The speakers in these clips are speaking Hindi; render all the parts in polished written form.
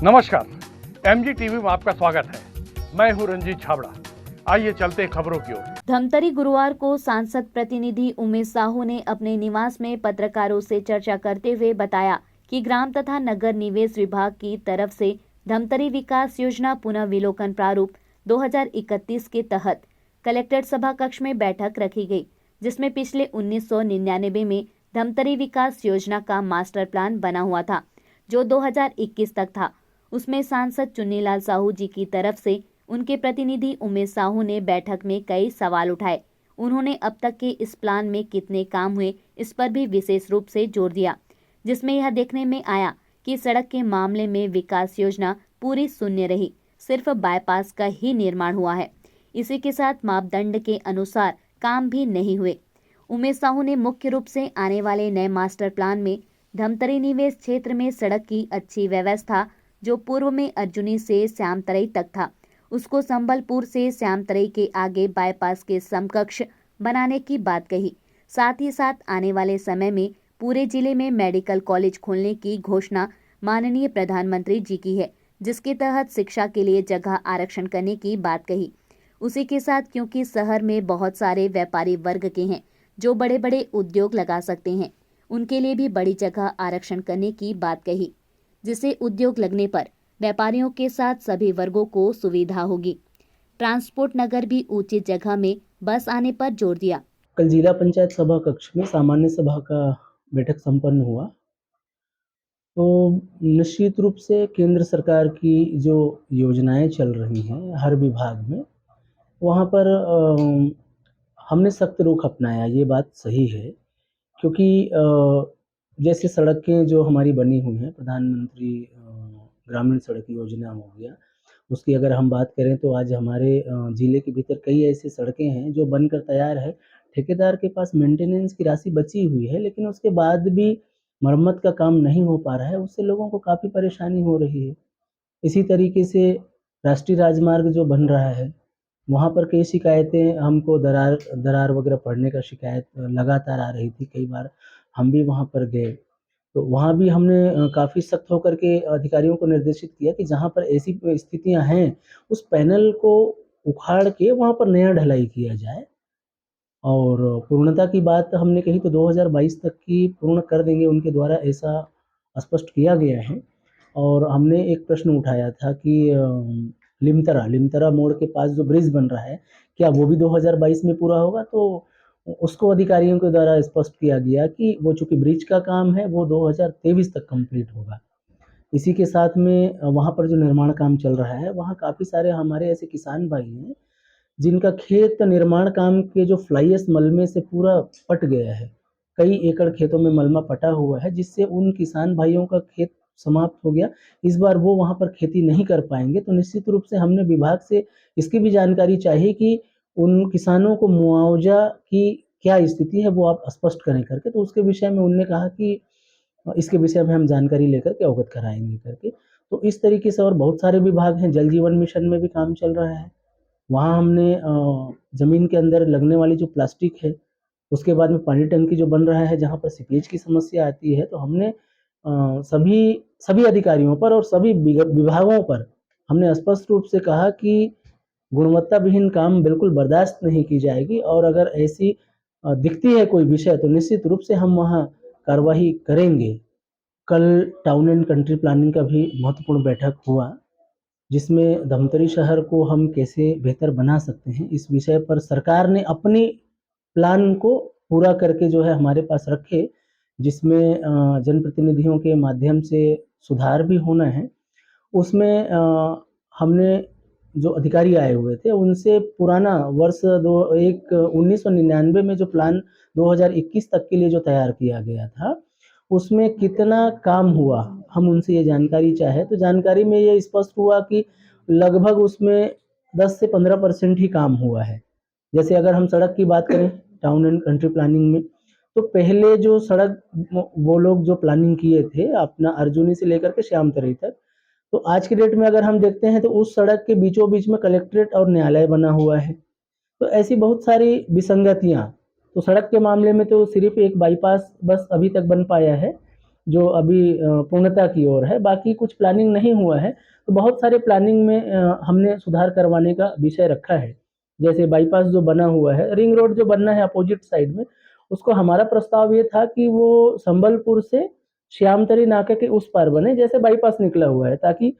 नमस्कार, एमजी टीवी में आपका स्वागत है। मैं हूं रंजीत छाबड़ा। आइए चलते हैं खबरों की ओर। धमतरी गुरुवार को सांसद प्रतिनिधि उमेश साहू ने अपने निवास में पत्रकारों से चर्चा करते हुए बताया कि ग्राम तथा नगर निवेश विभाग की तरफ से धमतरी विकास योजना पुनः विलोकन प्रारूप 2031 के तहत कलेक्ट्रेट सभा कक्ष में बैठक रखी गई, जिसमें पिछले 1999 में धमतरी विकास योजना का मास्टर प्लान बना हुआ था, जो 2021 तक था। उसमें सांसद चुन्नीलाल साहू जी की तरफ से उनके प्रतिनिधि उमेश साहू ने बैठक में कई सवाल उठाए। उन्होंने अब तक के इस प्लान में कितने काम हुए, इस पर भी विशेष रूप से जोर दिया, जिसमें यह देखने में आया कि सड़क के मामले में विकास योजना पूरी शून्य रही, सिर्फ बाईपास का ही निर्माण हुआ है। इसी के साथ मापदंड के अनुसार काम भी नहीं हुए। उमेश साहू ने मुख्य रूप से आने वाले नए मास्टर प्लान में धमतरी निवेश क्षेत्र में सड़क की अच्छी व्यवस्था, जो पूर्व में अर्जुनी से श्यामतरई तक था, उसको संबलपुर से श्यामतरई के आगे बाईपास के समकक्ष बनाने की बात कही। साथ ही साथ आने वाले समय में पूरे जिले में मेडिकल कॉलेज खोलने की घोषणा माननीय प्रधानमंत्री जी की है, जिसके तहत शिक्षा के लिए जगह आरक्षण करने की बात कही। उसी के साथ क्योंकि शहर में बहुत सारे व्यापारी वर्ग के हैं जो बड़े बड़े उद्योग लगा सकते हैं, उनके लिए भी बड़ी जगह आरक्षण करने की बात कही, जिससे उद्योग लगने पर व्यापारियों के साथ सभी वर्गों को सुविधा होगी। ट्रांसपोर्ट नगर भी उचित जगह में बस आने पर जोर दिया। कल जिला पंचायत सभा कक्ष में सामान्य सभा का बैठक संपन्न हुआ। तो निश्चित रूप से केंद्र सरकार की जो योजनाएं चल रही हैं हर विभाग में, वहाँ पर हमने सख्त रुख अपनाया, ये बात सही है। क्योंकि जैसे सड़कें जो हमारी बनी हुई हैं, प्रधानमंत्री ग्रामीण सड़क योजना हो गया, उसकी अगर हम बात करें तो आज हमारे ज़िले के भीतर कई ऐसी सड़कें हैं जो बनकर तैयार है। ठेकेदार के पास मेंटेनेंस की राशि बची हुई है, लेकिन उसके बाद भी मरम्मत का काम नहीं हो पा रहा है, उससे लोगों को काफ़ी परेशानी हो रही है। इसी तरीके से राष्ट्रीय राजमार्ग जो बन रहा है, वहाँ पर कई शिकायतें हमको दरार वगैरह पड़ने का शिकायत लगातार आ रही थी। कई बार हम भी वहाँ पर गए, तो वहाँ भी हमने काफ़ी सख्त होकर के अधिकारियों को निर्देशित किया कि जहाँ पर ऐसी स्थितियाँ हैं, उस पैनल को उखाड़ के वहाँ पर नया ढलाई किया जाए। और पूर्णता की बात हमने कही तो 2022 तक की पूर्ण कर देंगे उनके द्वारा, ऐसा स्पष्ट किया गया है। और हमने एक प्रश्न उठाया था कि लिमतरा मोड़ के पास जो ब्रिज बन रहा है, क्या वो भी 2022 में पूरा होगा? तो उसको अधिकारियों के द्वारा स्पष्ट किया गया कि वो चूँकि ब्रिज का काम है, वो 2023 तक कंप्लीट होगा। इसी के साथ में वहाँ पर जो निर्माण काम चल रहा है, वहाँ काफ़ी सारे हमारे ऐसे किसान भाई हैं जिनका खेत निर्माण काम के जो फ्लाई ऐश मलबे से पूरा पट गया है। कई एकड़ खेतों में मलबा पटा हुआ है, जिससे उन किसान भाइयों का खेत समाप्त हो गया। इस बार वो वहाँ पर खेती नहीं कर पाएँगे, तो निश्चित रूप से हमने विभाग से इसकी भी जानकारी चाहिए कि उन किसानों को मुआवज़ा की क्या स्थिति है, वो आप स्पष्ट करें करके। तो उसके विषय में उन्होंने कहा कि इसके विषय में हम जानकारी लेकर के अवगत कराएँगे करके। तो इस तरीके से और बहुत सारे विभाग हैं, जल जीवन मिशन में भी काम चल रहा है। वहाँ हमने ज़मीन के अंदर लगने वाली जो प्लास्टिक है, उसके बाद में पानी टंकी जो बन रहा है, जहाँ पर सीपेज की समस्या आती है, तो हमने सभी अधिकारियों पर और सभी विभागों पर हमने स्पष्ट रूप से कहा कि गुणवत्ता विहीन काम बिल्कुल बर्दाश्त नहीं की जाएगी, और अगर ऐसी दिखती है कोई विषय तो निश्चित रूप से हम वहाँ कार्रवाई करेंगे। कल टाउन एंड कंट्री प्लानिंग का भी महत्वपूर्ण बैठक हुआ, जिसमें धमतरी शहर को हम कैसे बेहतर बना सकते हैं, इस विषय पर सरकार ने अपनी प्लान को पूरा करके जो है हमारे पास रखे, जिसमें जनप्रतिनिधियों के माध्यम से सुधार भी होना है। उसमें हमने जो अधिकारी आए हुए थे, उनसे पुराना वर्ष 1999 में जो प्लान 2021 तक के लिए जो तैयार किया गया था, उसमें कितना काम हुआ, हम उनसे ये जानकारी चाहे। तो जानकारी में ये स्पष्ट हुआ कि लगभग उसमें 10 से 15% ही काम हुआ है। जैसे अगर हम सड़क की बात करें टाउन एंड कंट्री प्लानिंग में, तो पहले जो सड़क वो लोग जो प्लानिंग किए थे अपना अर्जुनी से लेकर के श्यामतरई तक, तो आज की डेट में अगर हम देखते हैं तो उस सड़क के बीचों बीच में कलेक्ट्रेट और न्यायालय बना हुआ है। तो ऐसी बहुत सारी विसंगतियाँ, तो सड़क के मामले में तो सिर्फ एक बाईपास बस अभी तक बन पाया है, जो अभी पूर्णता की ओर है, बाकी कुछ प्लानिंग नहीं हुआ है। तो बहुत सारे प्लानिंग में हमने सुधार करवाने का विषय रखा है। जैसे बाईपास जो बना हुआ है, रिंग रोड जो बनना है अपोजिट साइड में, उसको हमारा प्रस्ताव ये था कि वो संबलपुर से श्यामतरी नाके के उस पार बने, जैसे बाईपास निकला हुआ है, ताकि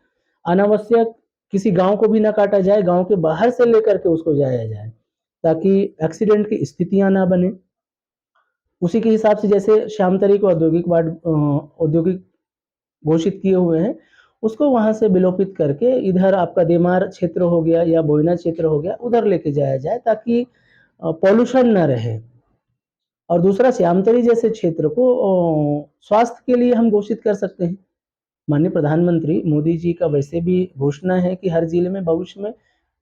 अनावश्यक किसी गाँव को भी ना काटा जाए, गाँव के बाहर से लेकर के उसको जाया जाए, ताकि एक्सीडेंट की स्थितियाँ ना बने। उसी के हिसाब से जैसे श्यामतरी को औद्योगिक वार्ड औद्योगिक घोषित किए हुए हैं, उसको वहाँ से विलोपित करके इधर आपका देमार क्षेत्र हो गया या बोयना क्षेत्र हो गया, उधर लेके जाया जाए, ताकि पॉल्यूशन ना रहे। और दूसरा, श्यामतरी जैसे क्षेत्र को स्वास्थ्य के लिए हम घोषित कर सकते हैं। माननीय प्रधानमंत्री मोदी जी का वैसे भी घोषणा है कि हर जिले में भविष्य में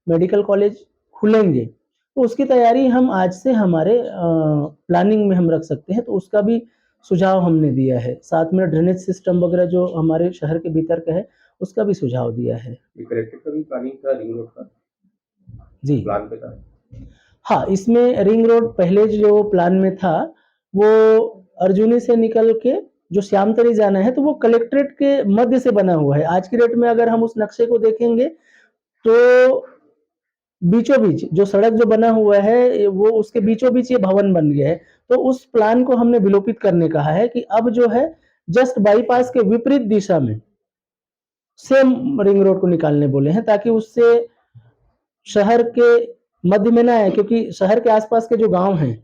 मेडिकल कॉलेज खुलेंगे, तो उसकी तैयारी हम आज से हमारे प्लानिंग में हम रख सकते हैं, तो उसका भी सुझाव हमने दिया है। साथ में ड्रेनेज सिस्टम वगैरह जो हमारे शहर के भीतर का है, उसका भी सुझाव दिया है। कलेक्टर का भी प्लानिंग था रिंग रोड का जी प्लान पे था। हाँ, इसमें रिंग रोड पहले जो प्लान में था, वो अर्जुनी से निकल के जो श्यामतरी जाना है, तो वो कलेक्ट्रेट के मध्य से बना हुआ है। आज की डेट में अगर हम उस नक्शे को देखेंगे, तो बीचों बीच जो सड़क जो बना हुआ है, वो उसके बीचों बीच ये भवन बन गया है। तो उस प्लान को हमने विलोपित करने कहा है कि अब जो है जस्ट बाईपास के विपरीत दिशा में सेम रिंग रोड को निकालने बोले हैं, ताकि उससे शहर के मध्य में ना आए, क्योंकि शहर के आसपास के जो गांव हैं,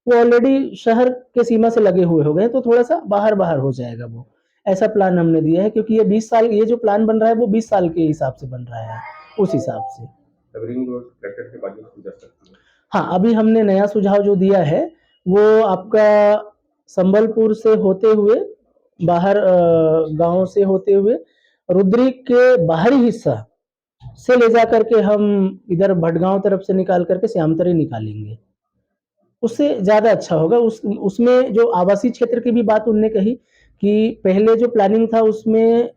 वो ऑलरेडी शहर के सीमा से लगे हुए हो गए, तो थोड़ा सा बाहर बाहर हो जाएगा वो। ऐसा प्लान हमने दिया है, क्योंकि ये 20 साल, ये जो प्लान बन रहा है वो 20 साल के हिसाब से बन रहा है, उस हिसाब से। रिंग रोड कलेक्टर के बाद जा सकती है। हाँ, अभी हमने नया सुझाव जो दिया है, वो आपका संबलपुर से होते हुए बाहर गांव से होते हुए रुद्री के बाहरी हिस्सा से ले जा करके हम इधर भटगांव तरफ से निकाल करके श्यामतरी निकालेंगे। उससे ज़्यादा अच्छा होगा। उसमें जो आवासीय क्षेत्र की भी बात उनने कही कि पहले जो प्लानिंग था उसमें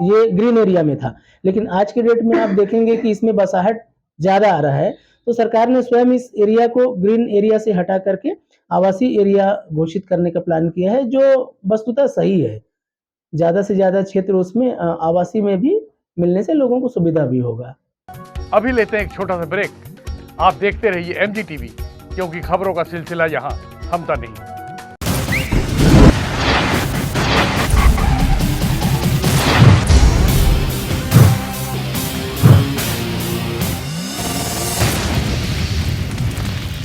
ये ग्रीन एरिया में था, लेकिन आज के डेट में आप देखेंगे कि इसमें बसाहट ज़्यादा आ रहा है, तो सरकार ने स्वयं इस एरिया को ग्रीन एरिया से हटा करके आवासीय एरिया घोषित करने का प्लान किया है, जो वस्तुतः सही है। ज़्यादा से ज़्यादा क्षेत्र उसमें आवासीय में भी मिलने से लोगों को सुविधा भी होगा। अभी लेते हैं एक छोटा सा ब्रेक। आप देखते रहिए MG TV, क्योंकि खबरों का सिलसिला यहाँ थमता नहीं।